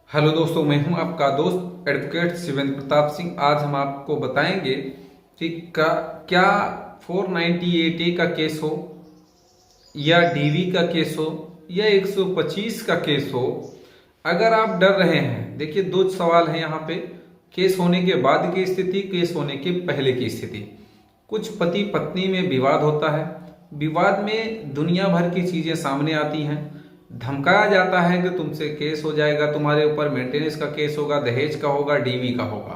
Hello दोस्तों, मैं हूं आपका दोस्त एडवोकेट शिवेंद्र प्रताप सिंह। आज हम आपको बताएंगे कि क्या 498A का केस हो या डीवी का केस हो या 125 का केस हो, अगर आप डर रहे हैं। देखिए, दो सवाल हैं यहाँ पे। केस होने के बाद की स्थिति, केस होने के पहले की स्थिति। कुछ पति पत्नी में विवाद होता है। विवाद में दुनिया भर की चीजें सामने आती हैं। धमकाया जाता है कि तुमसे केस हो जाएगा, तुम्हारे ऊपर मेंटेनेंस का केस होगा, दहेज का होगा, डीवी का होगा।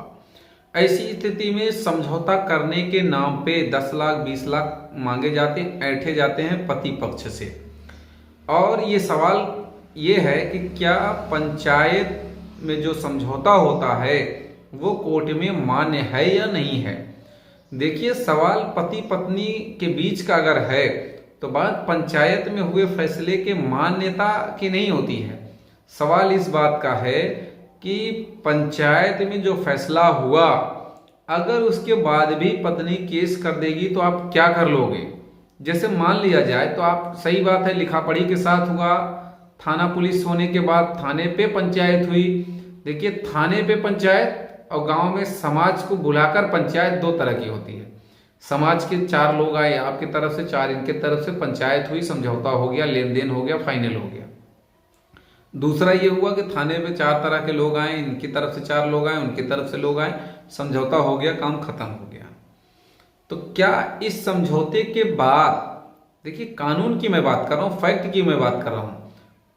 ऐसी स्थिति में समझौता करने के नाम पे 10 लाख 20 लाख मांगे जाते, ऐंठे जाते हैं पति पक्ष से। और ये सवाल ये है कि क्या पंचायत में जो समझौता होता है वो कोर्ट में मान्य है या नहीं है। देखिए, सवाल पति पत्नी के बीच का अगर है तो बात पंचायत में हुए फैसले के मान्यता की नहीं होती है। सवाल इस बात का है कि पंचायत में जो फैसला हुआ, अगर उसके बाद भी पत्नी केस कर देगी तो आप क्या कर लोगे। जैसे मान लिया जाए तो आप, सही बात है, लिखा पढ़ी के साथ हुआ, थाना पुलिस होने के बाद थाने पे पंचायत हुई। देखिए, थाने पे पंचायत और गांव में समाज को बुलाकर पंचायत दो तरह की होती है। समाज के 4 लोग आए, आपकी तरफ से 4 इनके तरफ से, पंचायत हुई, समझौता हो गया, लेन देन हो गया, फाइनल हो गया। दूसरा ये हुआ कि थाने पे 4 तरह के लोग आए, इनकी तरफ से 4 लोग आए, उनकी तरफ से लोग आए, समझौता हो गया, काम खत्म हो गया। तो क्या इस समझौते के बाद, देखिए कानून की मैं बात कर रहा हूं, फैक्ट की मैं बात कर रहा हूं,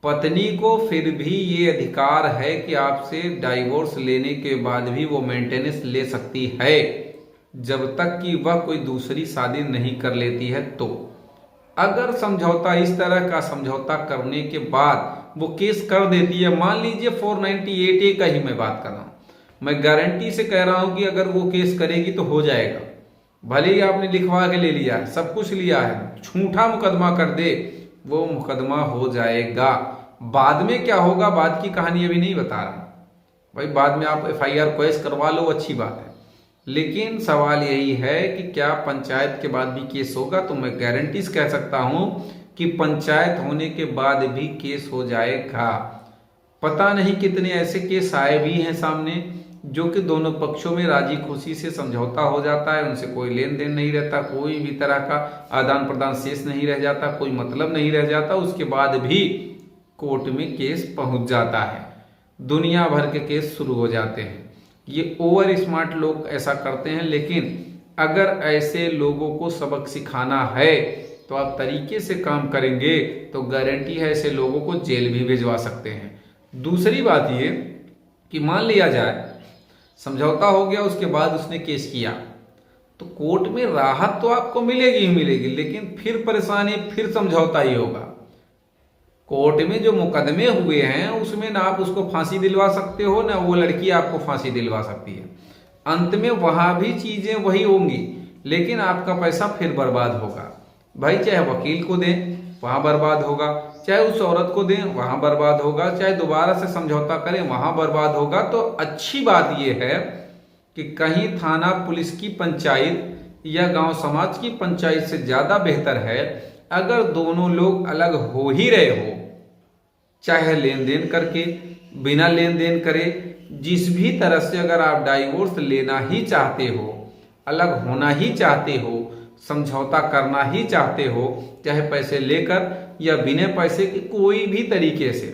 पत्नी को फिर भी ये अधिकार है कि आपसे डाइवोर्स लेने के बाद भी वो मेंटेनेंस ले सकती है, जब तक कि वह कोई दूसरी शादी नहीं कर लेती है। तो अगर समझौता, इस तरह का समझौता करने के बाद वो केस कर देती है, मान लीजिए 498A का ही मैं बात कर रहा हूं, मैं गारंटी से कह रहा हूं कि अगर वो केस करेगी तो हो जाएगा। भले ही आपने लिखवा के ले लिया है, सब कुछ लिया है, झूठा मुकदमा कर दे, वो मुकदमा हो जाएगा। बाद में क्या होगा, बाद की कहानी अभी नहीं बता रहा भाई। बाद में आप FIR केस करवा लो, अच्छी बात है, लेकिन सवाल यही है कि क्या पंचायत के बाद भी केस होगा। तो मैं गारंटी से कह सकता हूं कि पंचायत होने के बाद भी केस हो जाएगा। पता नहीं कितने ऐसे केस आए भी हैं सामने, जो कि दोनों पक्षों में राजी खुशी से समझौता हो जाता है, उनसे कोई लेन देन नहीं रहता, कोई भी तरह का आदान प्रदान शेष नहीं रह जाता, कोई मतलब नहीं रह जाता, उसके बाद भी कोर्ट में केस पहुंच जाता है, दुनिया भर के केस शुरू हो जाते हैं। ये ओवर स्मार्ट लोग ऐसा करते हैं, लेकिन अगर ऐसे लोगों को सबक सिखाना है तो आप तरीके से काम करेंगे तो गारंटी है ऐसे लोगों को जेल भी भिजवा सकते हैं। दूसरी बात ये कि मान लिया जाए समझौता हो गया, उसके बाद उसने केस किया, तो कोर्ट में राहत तो आपको मिलेगी ही मिलेगी, लेकिन फिर परेशानी, फिर समझौता ही होगा। कोर्ट में जो मुकदमे हुए हैं उसमें ना आप उसको फांसी दिलवा सकते हो, ना वो लड़की आपको फांसी दिलवा सकती है। अंत में वहां भी चीजें वही होंगी, लेकिन आपका पैसा फिर बर्बाद होगा। भाई, चाहे वकील को दें वहां बर्बाद होगा, चाहे उस औरत को दें वहां बर्बाद होगा, चाहे दोबारा से समझौता करें वहां बर्बाद होगा। तो अच्छी बात यह है कि कहीं थाना पुलिस की पंचायत या गांव समाज की पंचायत से ज्यादा बेहतर है अगर दोनों लोग अलग हो ही रहे हो, चाहे लेन देन करके, बिना लेन देन करे, जिस भी तरह से अगर आप डाइवोर्स लेना ही चाहते हो, अलग होना ही चाहते हो, समझौता करना ही चाहते हो, चाहे पैसे लेकर या बिना पैसे के, कोई भी तरीके से,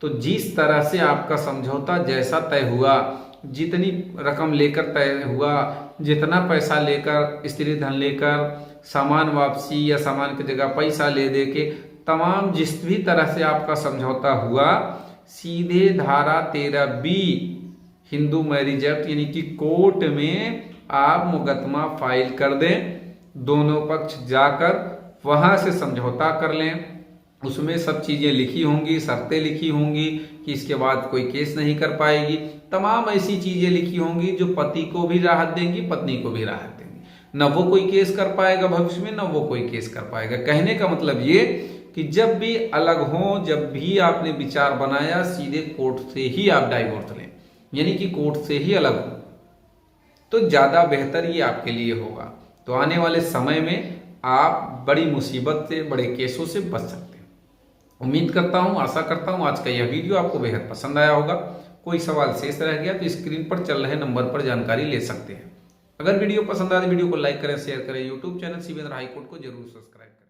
तो जिस तरह से आपका समझौता जैसा तय हुआ, जितनी रकम लेकर तय हुआ, जितना पैसा लेकर, स्त्री धन लेकर, सामान वापसी या सामान की जगह पैसा ले दे के, तमाम जिस भी तरह से आपका समझौता हुआ, सीधे धारा 13B हिंदू मैरिज एक्ट यानी कि कोर्ट में आप मुकदमा फाइल कर दें, दोनों पक्ष जाकर वहां से समझौता कर लें। उसमें सब चीजें लिखी होंगी, शर्तें लिखी होंगी कि इसके बाद कोई केस नहीं कर पाएगी, तमाम ऐसी चीजें लिखी होंगी जो पति को भी राहत देंगी, पत्नी को भी राहत देंगी। न वो कोई केस कर पाएगा भविष्य में, न वो कोई केस कर पाएगा। कहने का मतलब ये कि जब भी अलग हो, जब भी आपने विचार बनाया, सीधे कोर्ट से ही आप डाइवोर्स लें, यानी कि कोर्ट से ही अलग हो, तो ज्यादा बेहतर ये आपके लिए होगा। तो आने वाले समय में आप बड़ी मुसीबत से, बड़े केसों से बच सकते हैं। उम्मीद करता हूं, आशा करता हूं आज का यह वीडियो आपको बेहद पसंद आया होगा। कोई सवाल शेष रह गया तो स्क्रीन पर चल रहे नंबर पर जानकारी ले सकते हैं। अगर वीडियो पसंद आए तो वीडियो को लाइक करें, शेयर करें। यूट्यूब चैनल शिवेंद्र हाईकोर्ट को जरूर सब्सक्राइब करें।